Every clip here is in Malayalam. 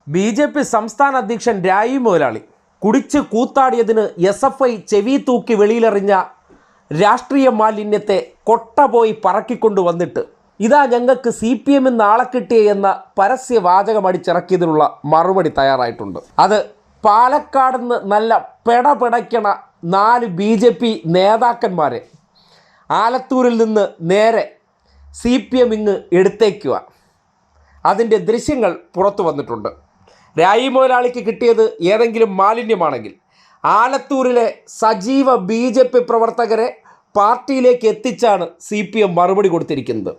ബി.ജെ.പി. സംസ്ഥാന അധ്യക്ഷൻ രായി മുതലാളി കുടിച്ച് കൂത്താടിയതിന് SFI ചെവി തൂക്കി വെളിയിലെറിഞ്ഞ രാഷ്ട്രീയ മാലിന്യത്തെ കൊട്ട പോയി പറക്കിക്കൊണ്ടുവന്നിട്ട് ഇതാ ഞങ്ങൾക്ക് CPM നാളെ കിട്ടിയ എന്ന പരസ്യവാചകം അടിച്ചിറക്കിയതിനുള്ള മറുപടി തയ്യാറായിട്ടുണ്ട്. അത് പാലക്കാട് നിന്ന് നല്ല പെടപിടയ്ക്കണ 4 BJP നേതാക്കന്മാരെ ആലത്തൂരിൽ നിന്ന് നേരെ CPM ഇങ്ങ് എടുത്തേക്കുക. അതിൻ്റെ ദൃശ്യങ്ങൾ പുറത്തു വന്നിട്ടുണ്ട്. രായി മുതലാളിക്ക് കിട്ടിയത് ഏതെങ്കിലും മാലിന്യമാണെങ്കിൽ ആലത്തൂരിലെ സജീവ BJP പ്രവർത്തകരെ പാർട്ടിയിലേക്ക് എത്തിച്ചാണ് CPM മറുപടി കൊടുത്തിരിക്കുന്നത്.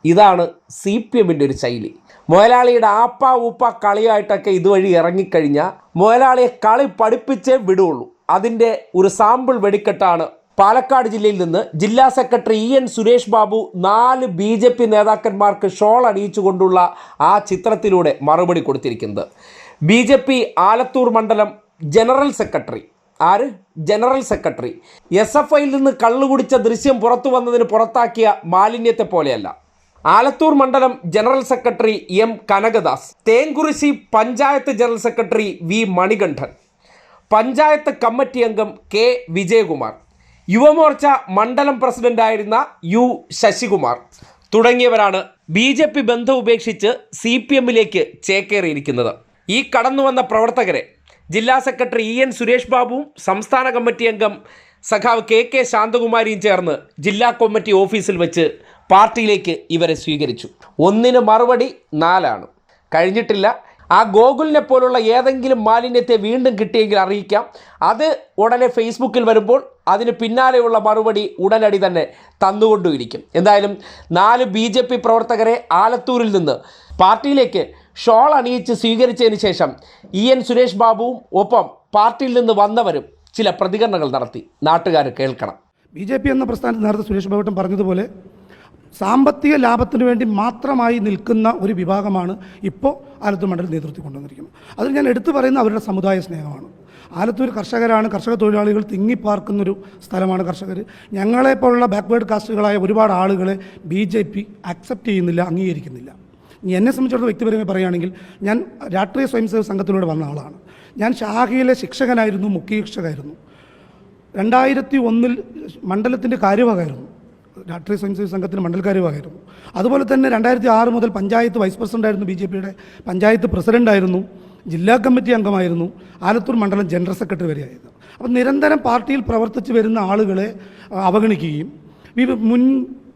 ഇതാണ് CPMൻ്റെ ഒരു ശൈലി. മുതലാളിയുടെ ആപ്പ ഊപ്പ കളിയായിട്ടൊക്കെ ഇതുവഴി ഇറങ്ങിക്കഴിഞ്ഞാൽ മുതലാളിയെ കളി പഠിപ്പിച്ചേ വിടുകയുള്ളൂ. അതിൻ്റെ ഒരു സാമ്പിൾ വെടിക്കെട്ടാണ് പാലക്കാട് ജില്ലയിൽ നിന്ന് ജില്ലാ secretary EN Suresh Babu 4 BJP നേതാക്കന്മാർക്ക് ഷോൾ അണിയിച്ചുകൊണ്ടുള്ള ആ ചിത്രത്തിലൂടെ മറുപടി കൊടുത്തിരിക്കുന്നത്. BJP ആലത്തൂർ മണ്ഡലം ജനറൽ സെക്രട്ടറി ജനറൽ സെക്രട്ടറി SFIയിൽ നിന്ന് കള്ളുകുടിച്ച ദൃശ്യം പുറത്തു വന്നതിന് പുറത്താക്കിയ മാലിന്യത്തെ പോലെയല്ല. ആലത്തൂർ മണ്ഡലം general secretary M Kanakadas, Thenkurissi panchayat general secretary V Manikandan, panchayat committee അംഗം K വിജയകുമാർ, യുവമോർച്ച മണ്ഡലം പ്രസിഡന്റായിരുന്ന U ശശികുമാർ തുടങ്ങിയവരാണ് BJP ബന്ധം ഉപേക്ഷിച്ച് CPMലേക്ക് ചേക്കേറിയിരിക്കുന്നത്. ഈ കടന്നു വന്ന പ്രവർത്തകരെ ജില്ലാ സെക്രട്ടറി EN സുരേഷ് ബാബുവും സംസ്ഥാന കമ്മിറ്റി അംഗം സഖാവ് KK ശാന്തകുമാരിയും ചേർന്ന് ജില്ലാ കമ്മിറ്റി ഓഫീസിൽ വെച്ച് പാർട്ടിയിലേക്ക് ഇവരെ സ്വീകരിച്ചു. ഒന്നിന് മറുപടി 4 കഴിഞ്ഞിട്ടില്ല. ആ ഗോകുലിനെ പോലുള്ള ഏതെങ്കിലും മാലിന്യത്തെ വീണ്ടും കിട്ടിയെങ്കിൽ അറിയിക്കാം. അത് ഉടനെ ഫേസ്ബുക്കിൽ വരുമ്പോൾ അതിന് പിന്നാലെയുള്ള മറുപടി ഉടനടി തന്നെ തന്നുകൊണ്ടിരിക്കും. എന്തായാലും 4 BJP പ്രവർത്തകരെ ആലത്തൂരിൽ നിന്ന് പാർട്ടിയിലേക്ക് ഷോൾ അണിയിച്ച് സ്വീകരിച്ചതിന് ശേഷം EN സുരേഷ് ബാബുവും ഒപ്പം പാർട്ടിയിൽ നിന്ന് വന്നവരും ചില പ്രതികരണങ്ങൾ നടത്തി. നാട്ടുകാർ കേൾക്കണം. BJP എന്ന പ്രസ്ഥാനത്ത് നേരത്തെ സുരേഷ് ബാബുട്ടൻ പറഞ്ഞതുപോലെ സാമ്പത്തിക ലാഭത്തിന് വേണ്ടി മാത്രമായി നിൽക്കുന്ന ഒരു വിഭാഗമാണ് ഇപ്പോൾ ആലത്തൂർ മണ്ഡലം നേതൃത്വം കൊണ്ടുവന്നിരിക്കുന്നത്. അതിൽ ഞാൻ എടുത്തു പറയുന്ന അവരുടെ സമുദായ സ്നേഹമാണ്. ആലത്തൂർ കർഷകരാണ്, കർഷക തൊഴിലാളികൾ തിങ്ങിപ്പാർക്കുന്നൊരു സ്ഥലമാണ് കർഷകർ. ഞങ്ങളെപ്പോലുള്ള ബാക്ക്വേർഡ് കാസ്റ്റുകളായ ഒരുപാട് ആളുകളെ BJP അക്സെപ്റ്റ് ചെയ്യുന്നില്ല, അംഗീകരിക്കുന്നില്ല. എന്നെ സംബന്ധിച്ചിടത്തോളം വ്യക്തിപരമായി പറയുകയാണെങ്കിൽ ഞാൻ രാഷ്ട്രീയ സ്വയംസേവക സംഘത്തിലൂടെ വന്ന ആളാണ്. ഞാൻ ഷാഹിയിലെ ശിക്ഷകനായിരുന്നു, മുഖ്യ ശിക്ഷകനായിരുന്നു. 2001 മണ്ഡലത്തിൻ്റെ കാര്യവാഹകരായിരുന്നു. രാഷ്ട്രീയ സ്വയംസേവക സംഘത്തിന് മണ്ഡല കാര്യവാഹകരായിരുന്നു. അതുപോലെ തന്നെ 2006 മുതൽ പഞ്ചായത്ത് വൈസ് പ്രസിഡൻ്റായിരുന്നു, BJPയുടെ പഞ്ചായത്ത് പ്രസിഡൻ്റായിരുന്നു, ജില്ലാ കമ്മിറ്റി അംഗമായിരുന്നു, ആലത്തൂർ മണ്ഡലം ജനറൽ സെക്രട്ടറി വരെയായിരുന്നു. അപ്പോൾ നിരന്തരം പാർട്ടിയിൽ പ്രവർത്തിച്ച് വരുന്ന ആളുകളെ അവഗണിക്കുകയും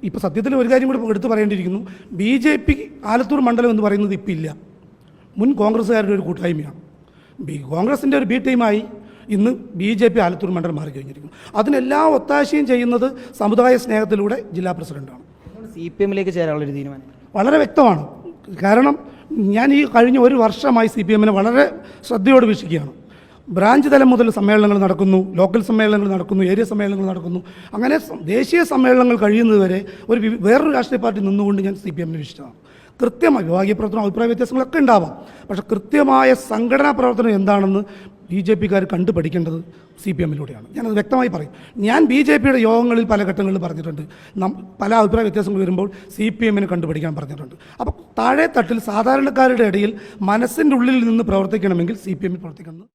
ഇപ്പോൾ സത്യത്തിൽ ഒരു കാര്യം കൂടി എടുത്തു പറയേണ്ടിയിരിക്കുന്നു. BJP ആലത്തൂർ മണ്ഡലം എന്ന് പറയുന്നത് ഇപ്പോൾ ഇല്ല. മുൻ കോൺഗ്രസ്സുകാരുടെ ഒരു കൂട്ടായ്മയാണ്. കോൺഗ്രസിൻ്റെ ഒരു B ടീമായി ഇന്ന് BJP ആലത്തൂർ മണ്ഡലം മാറിക്കഴിഞ്ഞിരിക്കുന്നു. അതിനെല്ലാ ഒത്താശയും ചെയ്യുന്നത് സമുദായ സ്നേഹത്തിലൂടെ ജില്ലാ പ്രസിഡൻ്റാണ്. CPMലേക്ക് ചേരാനുള്ളൊരു തീരുമാനം വളരെ വ്യക്തമാണ്. കാരണം ഞാൻ ഈ കഴിഞ്ഞ ഒരു വർഷമായി CPMനെ വളരെ ശ്രദ്ധയോട് വീക്ഷിക്കുകയാണ്. ബ്രാഞ്ച് തലം മുതൽ സമ്മേളനങ്ങൾ നടക്കുന്നു, ലോക്കൽ സമ്മേളനങ്ങൾ നടക്കുന്നു, ഏരിയ സമ്മേളനങ്ങൾ നടക്കുന്നു. അങ്ങനെ ദേശീയ സമ്മേളനങ്ങൾ കഴിയുന്നതുവരെ വേറൊരു രാഷ്ട്രീയ പാർട്ടി നിന്നുകൊണ്ട് ഞാൻ CPMനെ വീക്ഷിച്ചതാണ്. കൃത്യമായി വിഭാഗീയ പ്രവർത്തനം, അഭിപ്രായ വ്യത്യാസങ്ങളൊക്കെ ഉണ്ടാവാം. പക്ഷേ കൃത്യമായ സംഘടനാ പ്രവർത്തനം എന്താണെന്ന് BJPക്കാർ കണ്ടു പഠിക്കേണ്ടത് CPMലൂടെയാണ്. ഞാനത് വ്യക്തമായി പറയും. ഞാൻ BJPയുടെ യോഗങ്ങളിൽ പല ഘട്ടങ്ങളിൽ പറഞ്ഞിട്ടുണ്ട്. പല അഭിപ്രായ വ്യത്യാസങ്ങൾ വരുമ്പോൾ CPMനെ കണ്ടുപഠിക്കാൻ പറഞ്ഞിട്ടുണ്ട്. അപ്പോൾ താഴെ തട്ടിൽ സാധാരണക്കാരുടെ ഇടയിൽ മനസ്സിൻ്റെ ഉള്ളിൽ നിന്ന് പ്രവർത്തിക്കണമെങ്കിൽ CPMൽ പ്രവർത്തിക്കണം.